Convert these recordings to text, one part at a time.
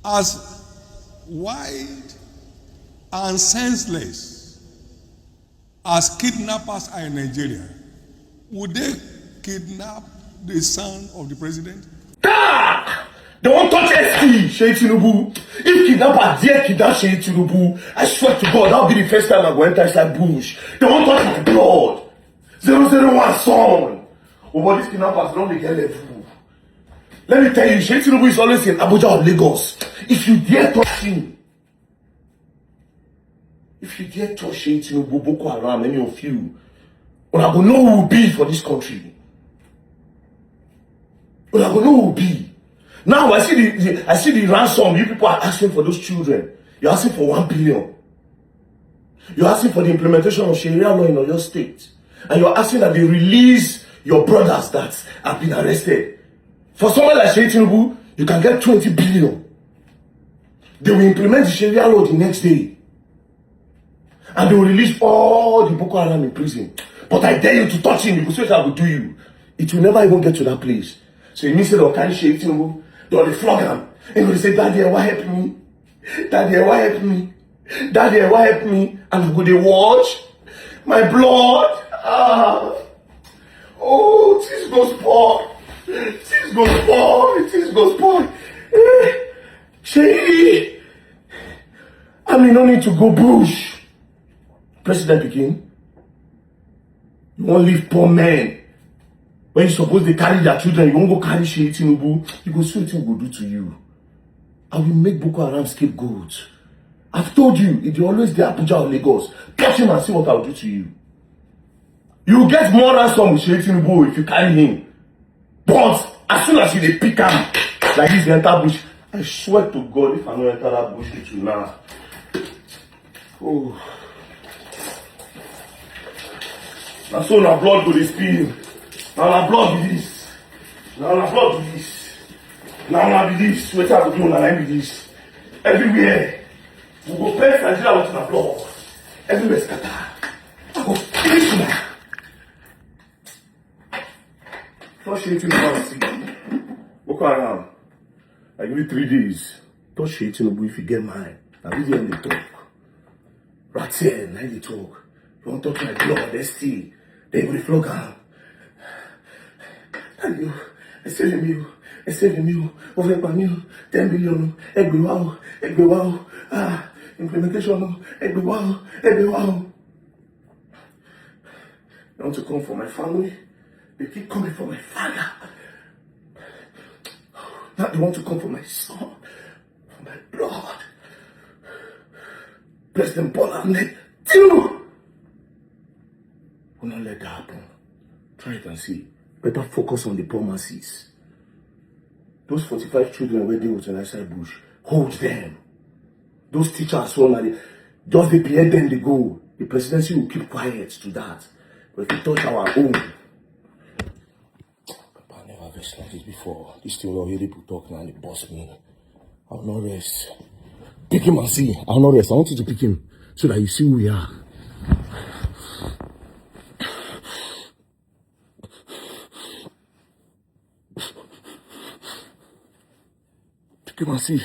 as wide and senseless as kidnappers are in Nigeria, would they kidnap the son of the president? They won't touch Seyi Tinubu. If kidnappers dare kidnap Seyi Tinubu, I swear to God, that'll be the first time I go enter inside bush. They won't touch my blood. 001 son. Oh, but these kidnappers don't get level. Let me tell you, Seyi Tinubu is always in Abuja or Lagos. If you dare touch him, if you dare touch Seyi Tinubu, Boko Haram, any of you, when I go know who will be for this country. When I go know who will be. Now I see the ransom you people are asking for those children. You're asking for 1 billion. You're asking for the implementation of Sharia law in your state. And you're asking that they release your brothers that have been arrested. For someone like Seyi Tinubu, you can get 20 billion. They will implement the Sharia law the next day. And they will release all the Boko Haram in prison. But I dare you to touch him because what I will do you. It will never even get to that place. So it means they'll carry Seyi Tinubu, they'll flog him. And they'll say, Daddy, why help me? Daddy, why help me? Daddy, why help me? And would they watch? My blood. Oh, this goes poor. This goes poor. This goes poor. Seyi, I mean, no need to go bush. President Pekin, you won't leave poor men. When you suppose they carry their children, you won't go carry Seyi Tinubu. You go see what it will do to you. I will make Boko Haram scapegoat. I've told you, if you always there Abuja or Lagos, catch him and see what I will do to you. You will get more ransom with Seyi Tinubu if you carry him. But as soon as you pick him, like this, enter bush, I swear to God, if I don't enter that bush with you now. Oh. Now so now blood go dey spill. Now na blood be this. Now na blood be this. Now na be this. Wetin I go do na be this. Everywhere. We go paint Nigeria with na blood. Everywhere scatter. I go finish una. Touch Seyi Tinubu see. Boko Haram. I give you 3 days. Touch Seyi Tinubu if you get mine. Na video dem dey talk. Right here, na dey talk. You wan touch my blood, they still. They will flog him. And you, I say to you, over by 10 billion, every wow, implementation, every wow. They want to come for my family. They keep coming for my father. Now they want to come for my son, for my blood. President Bola Ahmed Tinubu. Will not let that happen. Try it and see. Better focus on the poor masses. Those 45 children where they was in outside bush, hold them. Those teachers, just they behead them, they go. The presidency will keep quiet to that. But if we touch our own, Papa, I never rest like this before. This thing will hear people talk now and they boss me. I will not rest. Pick him and see. I will not rest. I want you to pick him so that you see who we are. Come and see.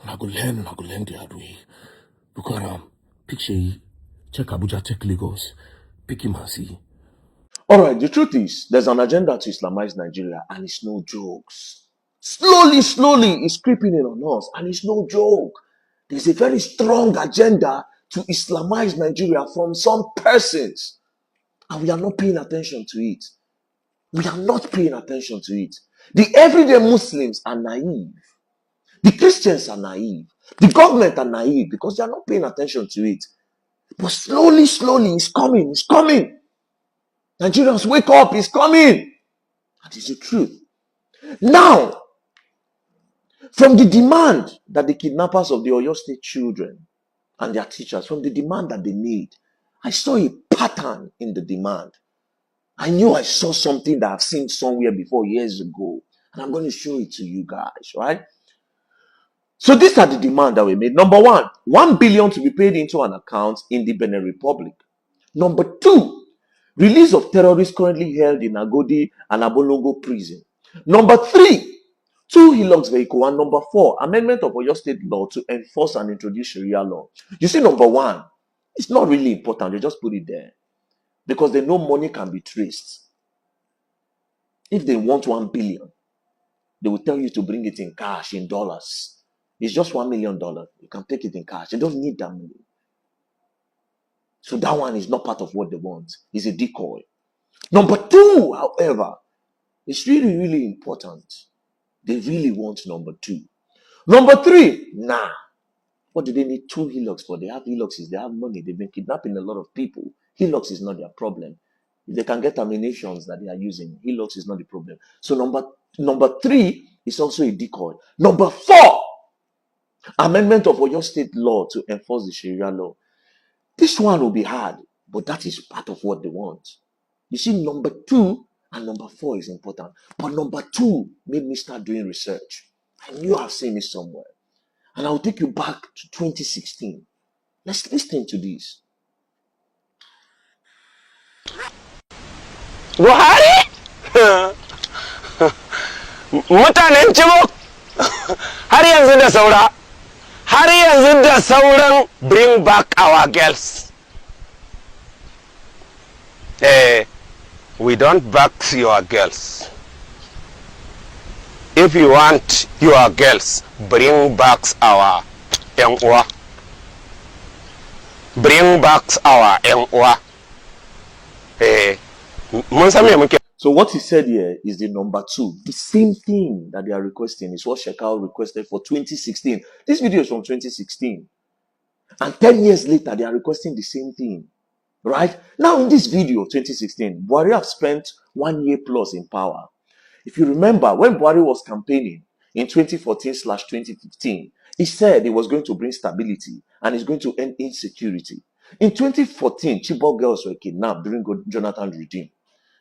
I go learn the hard way. Because pick Seyi, check Abuja, check Lagos, pick him and see. Alright, the truth is, there's an agenda to Islamize Nigeria, and it's no jokes. Slowly, it's creeping in on us, and it's no joke. There's a very strong agenda to Islamize Nigeria from some persons, and we are not paying attention to it. We are not paying attention to it. The everyday Muslims are naive. The Christians are naive. The government are naive because they are not paying attention to it. But slowly, it's coming. Nigerians, wake up, it's coming. That is the truth. Now, from the demand that the kidnappers of the Oyo State children and their teachers, from the demand that they made, I saw a pattern in the demand. I knew I saw something that I've seen somewhere before years ago. And I'm going to show it to you guys, right? So these are the demands that we made. Number 1, 1 billion to be paid into an account in the Benin Republic. Number 2, release of terrorists currently held in Agodi and Abolongo prison. Number 3, 2 Hilux vehicle. And number 4, amendment of Oyo State law to enforce and introduce Sharia law. You see, number 1, it's not really important. They just put it there because they know money can be traced. If they want 1 billion, they will tell you to bring it in cash, in dollars. It's just $1 million. You can take it in cash. They don't need that money. So that one is not part of what they want. It's a decoy. Number 2, however, it's really, really important. They really want number 2. Number 3, nah. What do they need 2 Hilux for? They have Hiluxes. They have money. They've been kidnapping a lot of people. Hilux is not their problem. If they can get ammunitions that they are using, Hilux is not the problem. So number 3 is also a decoy. Number 4, amendment of Oyo State law to enforce the Sharia law. This one will be hard, but that is part of what they want. You see, number 2 and number 4 is important. But number 2 made me start doing research. I knew I've seen it somewhere. And I'll take you back to 2016. Let's listen to this. Buhari? Mutanen Chibok har yanzu da saura. Har yanzu da sauran bring back our girls. We don't back your girls. If you want your girls, bring back our young uwa. Bring back our young uwa. So what he said here is the number 2. The same thing that they are requesting is what Shekau requested for 2016. This video is from 2016. And 10 years later, they are requesting the same thing. Right? Now in this video, 2016, Buhari have spent 1 year plus in power. If you remember, when Bawo was campaigning in 2014/2015, he said he was going to bring stability and he's going to end insecurity. In 2014, Chibok girls were kidnapped during Jonathan's regime,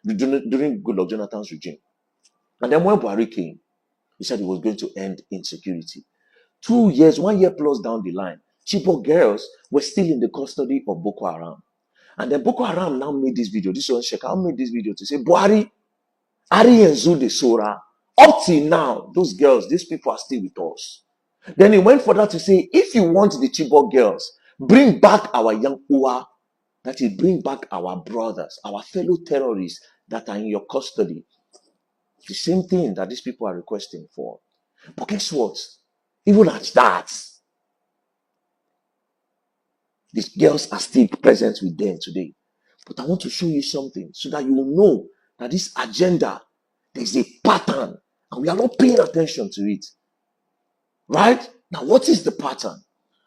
during Goodluck Jonathan's regime. And then when Buhari came, he said he was going to end insecurity. 2 years, 1 year plus down the line, Chibok girls were still in the custody of Boko Haram. And then Boko Haram now made this video. This one, Shekau made this video to say, Buhari, Ari and Zude Sora, up till now, those girls, these people are still with us. Then he went further to say, if you want the Chibok girls, bring back our young Uwa, that is, bring back our brothers, our fellow terrorists that are in your custody. The same thing that these people are requesting for. But guess what? Even at that, these girls are still present with them today. But I want to show you something so that you will know that this agenda, there's a pattern and we are not paying attention to it. Right? Now, what is the pattern?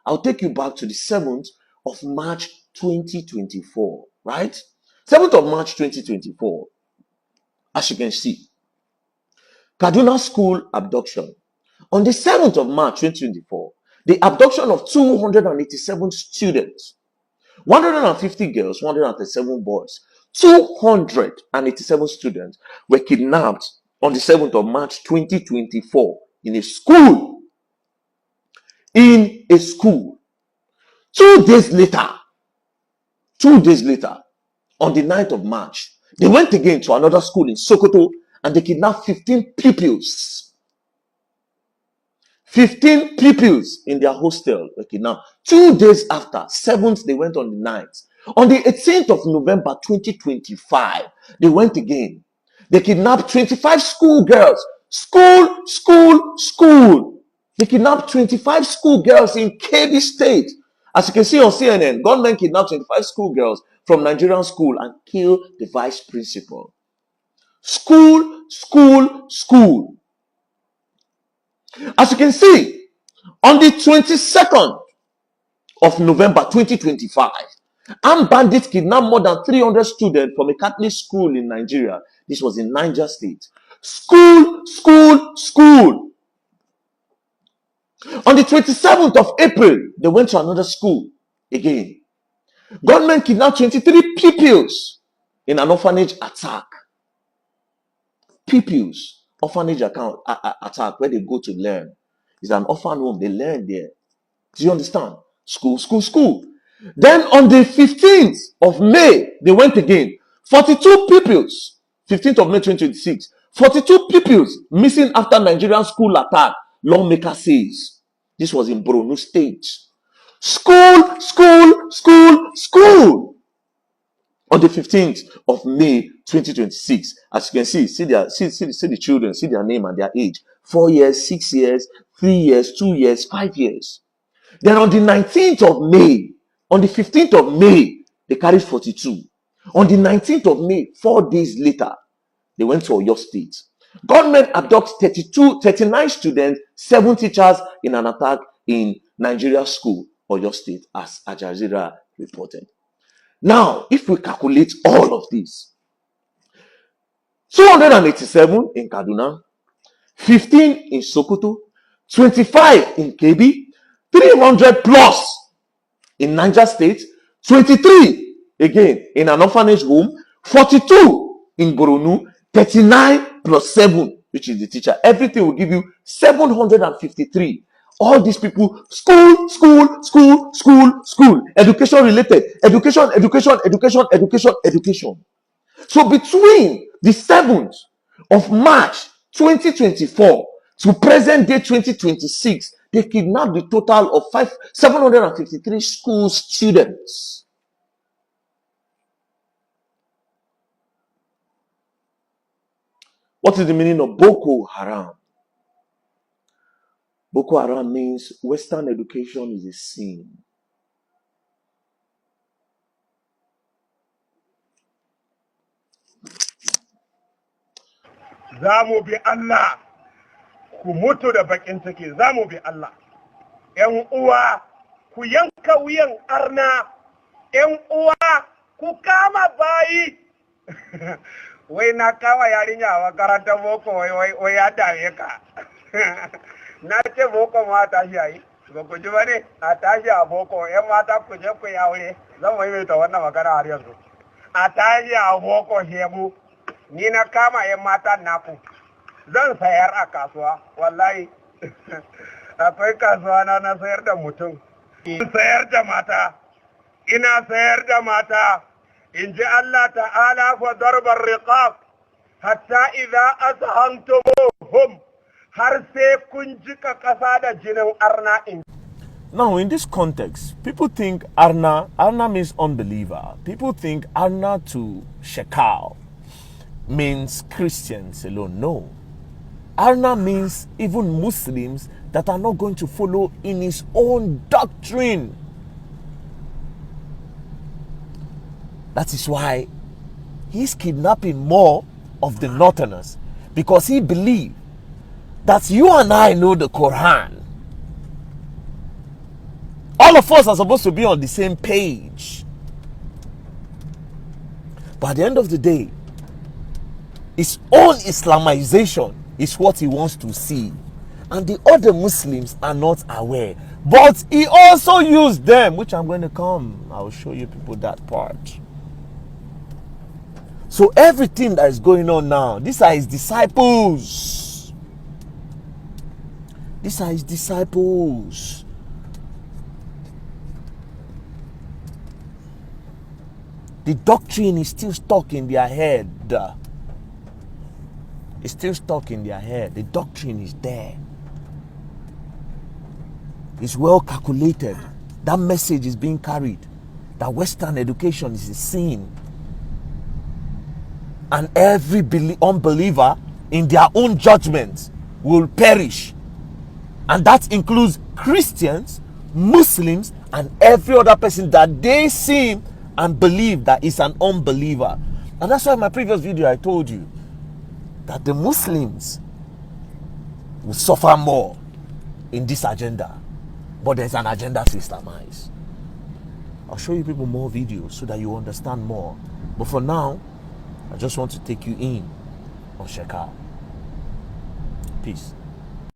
I'll take you back to the 7th of March 2024. Right? 7th of March 2024. As you can see, Kaduna school abduction. On the 7th of March 2024, the abduction of 287 students, 150 girls, 137 boys, 287 students were kidnapped on the 7th of March 2024 in a school. In a school. 2 days later, on the 9th of March, they went again to another school in Sokoto and they kidnapped 15 pupils. 15 pupils in their hostel were kidnapped. 2 days after, 7th, they went on the 9th. On the 18th of November 2025, they went again. They kidnapped 25 school girls. School. They kidnapped 25 school girls in Kebbi State. As you can see on CNN, gunmen kidnapped 25 school girls from Nigerian school and killed the vice principal. School. As you can see, on the 22nd of November 2025, armed bandits kidnapped more than 300 students from a Catholic school in Nigeria. This was in Niger State. School. On the 27th of April, they went to another school again. Gunmen kidnapped 23 pupils in an orphanage attack. Pupils, orphanage attack, where they go to learn. It's an orphan home. They learn there. Do you understand? School. Then on the 15th of May, they went again. 42 pupils. 15th of May 2026. 42 pupils missing after Nigerian school attack, lawmaker says. This was in Borno State. School, school, school, school. On the 15th of May 2026, as you can see the children, see their name and their age. 4 years, 6 years, 3 years, 2 years, 5 years. Then on the 19th of May, on the 15th of May, they carried 42. On the 19th of May, 4 days later, they went to Oyo State. Government abducted 39 students, 7 teachers in an attack in Nigeria school, Oyo State, as Al Jazeera reported. Now, if we calculate all of this, 287 in Kaduna, 15 in Sokoto, 25 in Kebbi, 300 plus in Niger State, 23 again in an orphanage home, 42 in Borno, 39 plus 7, which is the teacher. Everything will give you 753. All these people, school, school, school, school, school, education related, education, education, education, education, education. So between the 7th of March 2024 to present day 2026, they kidnapped the total of 753 school students. What is the meaning of Boko Haram? Boko Haram means Western education is a sin. Za mu bi Allah, ku mutu da bakin ciki, za mu bi Allah. ‘Yan uwa, ku yanka wuyan arna, ‘yan uwa, ku kama bayi. Wai na kama yarinya a makarantar boko wai ya dame ka. Na ce boko ma tashi yayi, ba ku ji ba ne, a tashi a boko, ‘yan mata ku je ku yi aure, zan maimaita wannan magana har yanzu. A tashi a boko shegu. Ni na kama ‘yan matan naku, zan sayar a kasuwa, wallahi. Akwai kasuwa na sayar da mutum. Sayar da mata, ina sayar da mata, in ji Allah ta'ala fa darbar riqab, hatta idza azhantumuhum, har sai kun jika ƙasa da jinin arna in. Now, in this context, people think Arna means unbeliever. People think Arna to Shekau means Christians alone. No. Arna means even Muslims that are not going to follow in his own doctrine. That is why he's kidnapping more of the Northerners, because he believes that you and I know the Quran. All of us are supposed to be on the same page. But at the end of the day, his own Islamization is what he wants to see. And the other Muslims are not aware. But he also used them, which I'm going to come. I will show you people that part. So everything that is going on now, these are his disciples. These are his disciples. The doctrine is still stuck in their head. It's still stuck in their head. The doctrine is there. It's well calculated. That message is being carried. That Western education is a sin. And every unbeliever in their own judgment will perish. And that includes Christians, Muslims, and every other person that they seem and believe that is an unbeliever. And that's why in my previous video I told you that the Muslims will suffer more in this agenda. But there's an agenda to Islamize. I'll show you people more videos so that you understand more. But for now, I just want to take you in on Shekau. Peace.